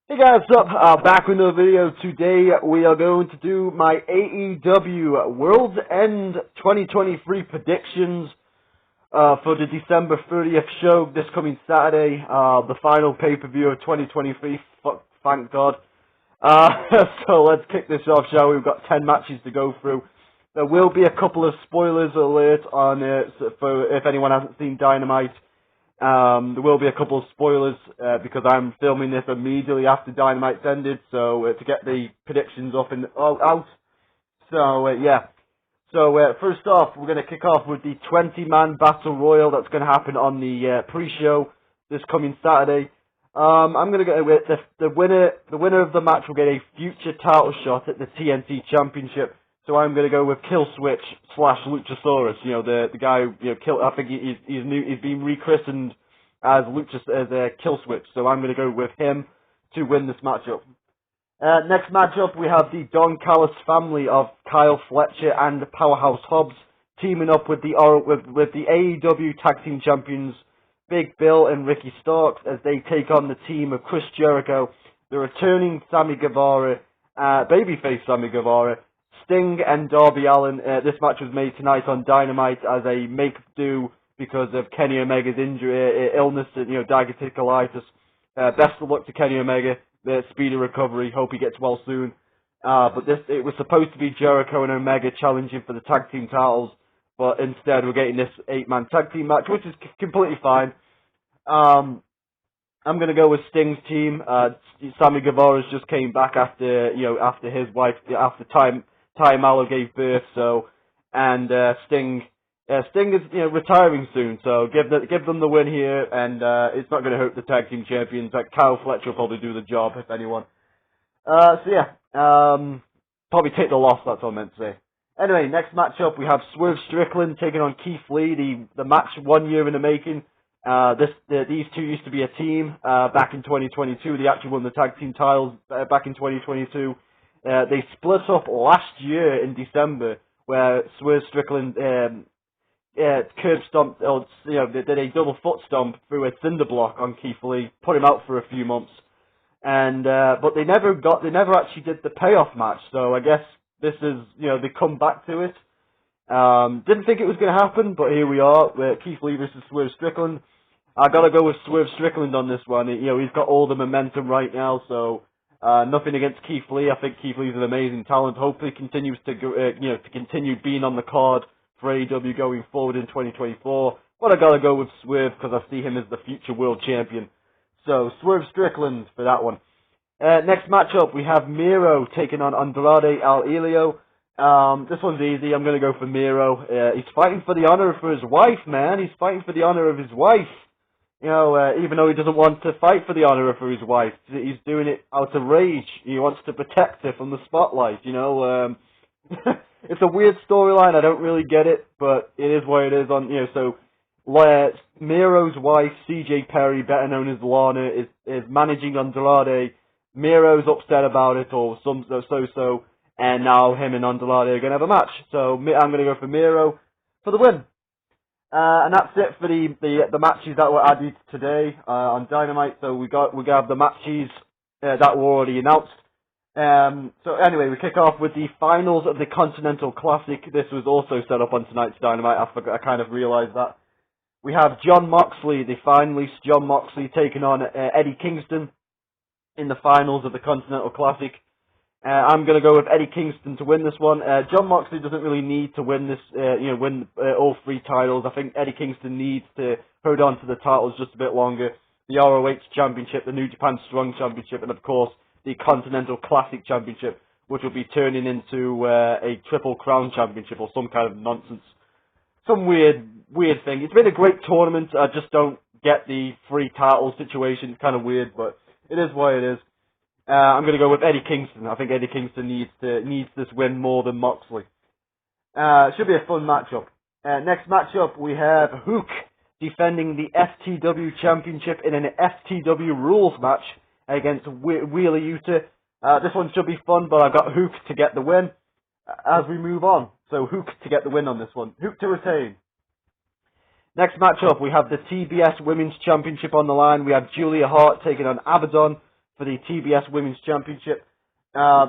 Hey guys, what's up? Back with another video. Today we are going to do my AEW World's End 2023 predictions for the December 30th show this coming Saturday, the final pay-per-view of 2023, thank God. So let's kick this off, shall we? We've got 10 matches to go through. There will be a couple of spoilers alert on for if anyone hasn't seen Dynamite. There will be a couple of spoilers because I'm filming this immediately after Dynamite's ended, so to get the predictions up and out. So yeah. So first off, we're going to kick off with the 20-man battle royal that's going to happen on the pre-show this coming Saturday. I'm going to go with the winner. The winner of the match will get a future title shot at the TNT Championship. So I'm going to go with Killswitch / Luchasaurus. You know, the guy who, I think he's been rechristened as Killswitch. So I'm going to go with him to win this matchup. Next matchup, we have the Don Callis family of Kyle, Fletcher, and Powerhouse Hobbs teaming up with the AEW Tag Team Champions Big Bill and Ricky Starks as they take on the team of Chris Jericho, the returning Sammy Guevara, babyface Sammy Guevara, Sting and Darby Allin. This match was made tonight on Dynamite as a make-do because of Kenny Omega's injury, illness, diverticulitis. Best of luck to Kenny Omega. Speedy recovery. Hope he gets well soon. But it was supposed to be Jericho and Omega challenging for the tag team titles, but instead we're getting this 8-man tag team match, which is completely fine. I'm going to go with Sting's team. Sammy Guevara's just came back after his wife, after Ty Mallow gave birth, and Sting is retiring soon, so give them the win here, and it's not going to hurt the tag team champions. Like Kyle Fletcher will probably do the job if anyone. Probably take the loss. That's all I meant to say. Anyway, next matchup we have Swerve Strickland taking on Keith Lee. The match 1 year in the making. These two used to be a team back in 2022. They actually won the tag team titles back in 2022. They split up last year in December, where Swerve Strickland curb stomped, they did a double foot stomp through a cinder block on Keith Lee, put him out for a few months, and but they never actually did the payoff match. So I guess this is they come back to it. Didn't think it was going to happen, but here we are. Keith Lee versus Swerve Strickland. I gotta go with Swerve Strickland on this one. He's got all the momentum right now, so. Nothing against Keith Lee. I think Keith Lee's an amazing talent. Hopefully, continues to continue being on the card for AEW going forward in 2024. But I gotta go with Swerve because I see him as the future world champion. So Swerve Strickland for that one. Next matchup we have Miro taking on Andrade Al Elio. This one's easy. I'm gonna go for Miro. He's fighting for the honor for his wife, man. He's fighting for the honor of his wife. Even though he doesn't want to fight for the honor for his wife, he's doing it out of rage. He wants to protect her from the spotlight, It's a weird storyline, I don't really get it, but it is what it is so Miro's wife, CJ Perry, better known as Lana, is managing Andrade. Miro's upset about it, or so, and now him and Andrade are going to have a match. So I'm going to go for Miro for the win. And that's it for the matches that were added today on Dynamite. So we have the matches that were already announced. So anyway, we kick off with the finals of the Continental Classic. This was also set up on tonight's Dynamite. I kind of realised that. We have Jon Moxley, the finalist Jon Moxley, taking on Eddie Kingston in the finals of the Continental Classic. I'm going to go with Eddie Kingston to win this one. Jon Moxley doesn't really need to win this, win all 3 titles. I think Eddie Kingston needs to hold on to the titles just a bit longer. The ROH Championship, the New Japan Strong Championship, and of course the Continental Classic Championship, which will be turning into a Triple Crown Championship or some kind of nonsense. Some weird thing. It's been a great tournament. I just don't get the 3 title situation. It's kind of weird, but it is what it is. I'm going to go with Eddie Kingston. I think Eddie Kingston needs this win more than Moxley. Should be a fun matchup. Next matchup, we have Hook defending the FTW Championship in an FTW rules match against Wheeler Yuta. This one should be fun, but I've got Hook to get the win as we move on. So Hook to get the win on this one. Hook to retain. Next matchup, we have the TBS Women's Championship on the line. We have Julia Hart taking on Abedon. for the TBS Women's Championship.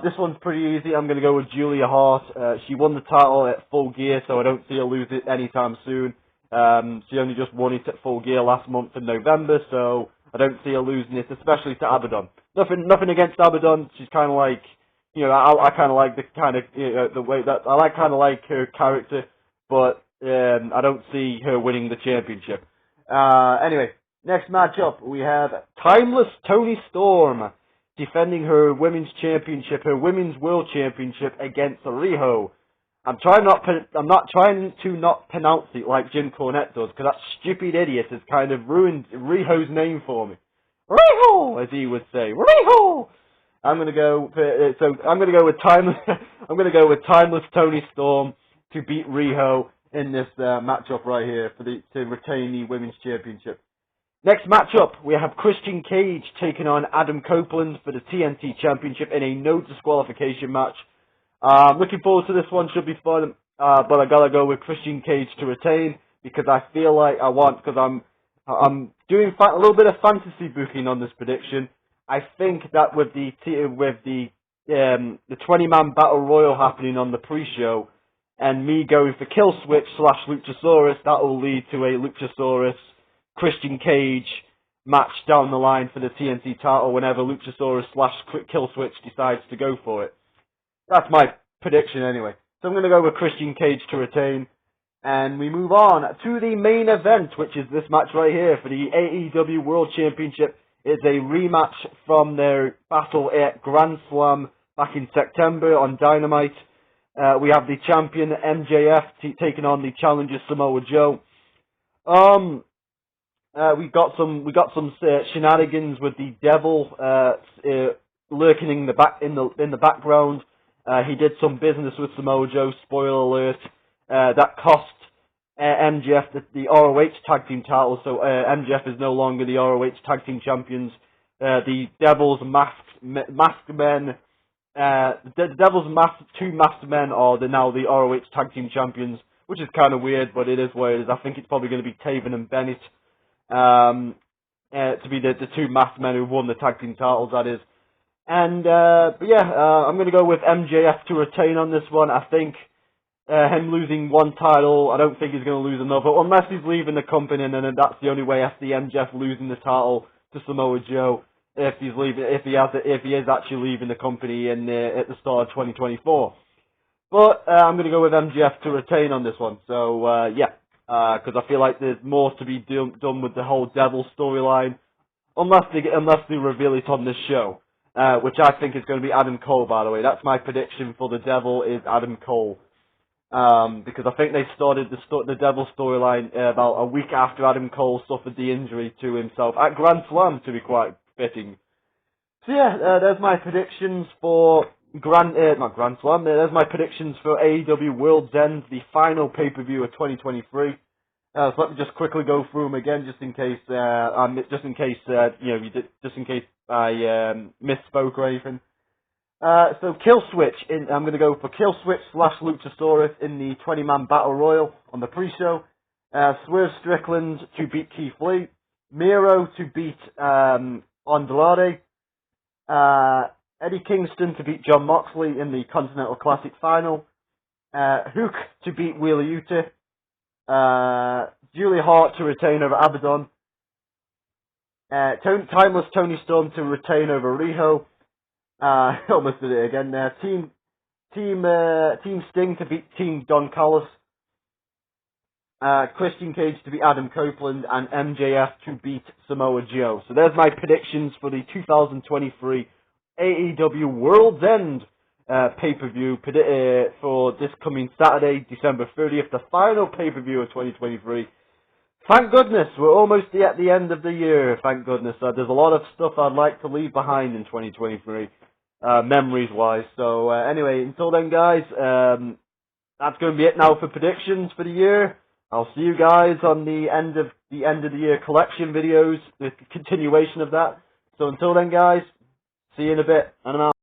This one's pretty easy. I'm going to go with Julia Hart. She won the title at Full Gear, so I don't see her lose it anytime soon. She only just won it at Full Gear last month in November, so I don't see her losing it, especially to Abedon. Nothing against Abedon. She's kind of like, I kind of like the kind of the way that I kind of like her character, but I don't see her winning the championship. Anyway, next matchup we have Timeless Toni Storm defending her women's championship, her women's world championship against Riho. I'm not trying to not pronounce it like Jim Cornette does, because that stupid idiot has kind of ruined Riho's name for me. Riho, as he would say, Riho. I'm gonna go with Timeless Toni Storm to beat Riho in this matchup right here to retain the women's championship. Next matchup, we have Christian Cage taking on Adam Copeland for the TNT Championship in a no disqualification match. Looking forward to this one, should be fun, but I gotta go with Christian Cage to retain because I feel like because I'm doing a little bit of fantasy booking on this prediction. I think that with the 20-man battle royal happening on the pre-show and me going for Kill Switch / Luchasaurus, that will lead to a Luchasaurus Christian Cage match down the line for the TNT title whenever Luchasaurus / Kill Switch decides to go for it. That's my prediction anyway. So I'm going to go with Christian Cage to retain. And we move on to the main event, which is this match right here for the AEW World Championship. It's a rematch from their battle at Grand Slam back in September on Dynamite. We have the champion MJF taking on the challenger Samoa Joe. We got some shenanigans with the Devil lurking in the background. He did some business with Samoa Joe. Spoiler alert. That cost MJF the ROH Tag Team title. So MJF is no longer the ROH Tag Team champions. The Devil's masked men. The Devil's two masked men are now the ROH Tag Team champions, which is kind of weird, but it is what it is. I think it's probably going to be Taven and Bennett to be the two masked men who won the tag team titles, that is. And I'm going to go with MJF to retain on this one. I think him losing one title, I don't think he's going to lose another, unless he's leaving the company, and then that's the only way I see MJF losing the title to Samoa Joe if he is actually leaving the company at the start of 2024. But I'm going to go with MJF to retain on this one. So because I feel like there's more to be done with the whole Devil storyline, unless they reveal it on this show, which I think is going to be Adam Cole. By the way, that's my prediction for the Devil is Adam Cole. Because I think they started the Devil storyline about a week after Adam Cole suffered the injury to himself at Grand Slam, to be quite fitting. So there's my predictions for not Grand Slam. There's my predictions for AEW World's End, the final pay-per-view of 2023. So let me just quickly go through them again, just in case I misspoke or anything. So Kill Switch, I'm going to go for Kill Switch / Luchasaurus in the 20-man Battle Royal on the pre-show. Swerve Strickland to beat Keith Lee. Miro to beat Andrade. Eddie Kingston to beat John Moxley in the Continental Classic final. Hook to beat Wheeler Yuta. Julia Hart to retain over Abedon. Timeless Toni Storm to retain over Riho. Almost did it again there. Team Sting to beat Team Don Callis. Christian Cage to beat Adam Copeland, and MJF to beat Samoa Joe. So there's my predictions for the 2023 AEW World's End pay-per-view for this coming Saturday, December 30th, the final pay-per-view of 2023. Thank goodness, we're almost at the end of the year, thank goodness. There's a lot of stuff I'd like to leave behind in 2023, memories-wise. So anyway, until then, guys, that's going to be it now for predictions for the year. I'll see you guys on the end of the year collection videos, the continuation of that. So until then, guys, see you in a bit, and I'm out.